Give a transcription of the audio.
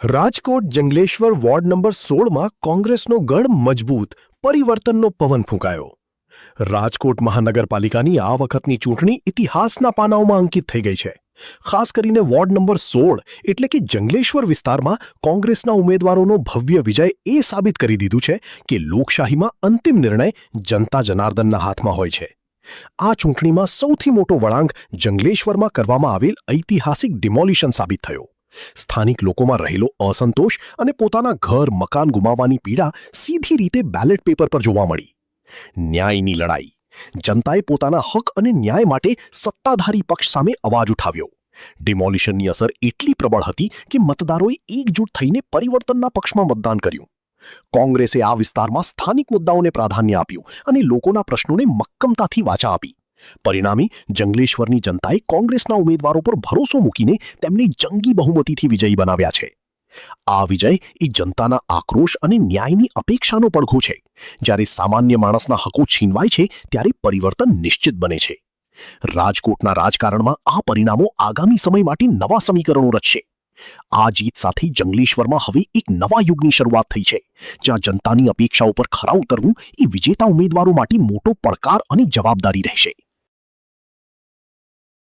Rajkot Jangleshwar ward number 16માં કોંગ્રેસનો ગઢ મજબૂત, પરિવર્તનનો પવન ફૂંકાયો. રાજકોટ મહાનગરપાલિકાની આ વખતની ચૂંટણી ઇતિહાસના પાનાઓમાં અંકિત થઈ ગઈ છે. ખાસ કરીને વોર્ડ નંબર 16 એટલે કે જંગલેશ્વર વિસ્તારમાં કોંગ્રેસના ઉમેદવારોનો ભવ્ય વિજય એ સાબિત કરી દીધું છે કે લોકશાહીમાં અંતિમ નિર્ણય જનતા જનાર્દનના હાથમાં હોય છે. આ ચૂંટણીમાં સૌથી મોટો વળાંક જંગલેશ્વરમાં કરવામાં આવેલ ઐતિહાસિક ડિમોલિશન સાબિત થયો. સ્થાનિક લોકોમાં રહેલો અસંતોષ અને પોતાના ઘર મકાન ગુમાવવાની પીડા સીધી રીતે બેલેટ પેપર પર જોવા મળી. ન્યાયની લડાઈ. જનતાએ પોતાના હક અને ન્યાય માટે સત્તાધારી પક્ષ સામે અવાજ ઉઠાવ્યો. ડિમોલિશનની અસર એટલી પ્રબળ હતી કે મતદારોએ એકજૂટ થઈને પરિવર્તનના પક્ષમાં મતદાન કર્યું. કોંગ્રેસે આ વિસ્તારમાં સ્થાનિક મુદ્દાઓને પ્રાધાન્ય આપ્યું અને લોકોના પ્રશ્નોને મક્કમતાથી વાચા આપી. પરિણામે જંગલેશ્વરની જનતાએ કોંગ્રેસના ઉમેદવારો પર ભરોસો મૂકીને તેમને જંગી બહુમતીથી વિજયી બનાવ્યા છે. આ વિજય એ જનતાના આક્રોશ અને ન્યાયની અપેક્ષાનો પડઘો છે. જ્યારે સામાન્ય માણસના હકો છીનવાય છે ત્યારે પરિવર્તન નિશ્ચિત બને છે. રાજકોટના રાજકારણમાં આ પરિણામો આગામી સમય માટે નવા સમીકરણો રચશે. આ જીત સાથે જંગલેશ્વરમાં હવે એક નવા યુગની શરૂઆત થઈ છે, જ્યાં જનતાની અપેક્ષાઓ પર ખરા ઉતરવું એ વિજેતા ઉમેદવારો માટે મોટો પડકાર અને જવાબદારી રહેશે.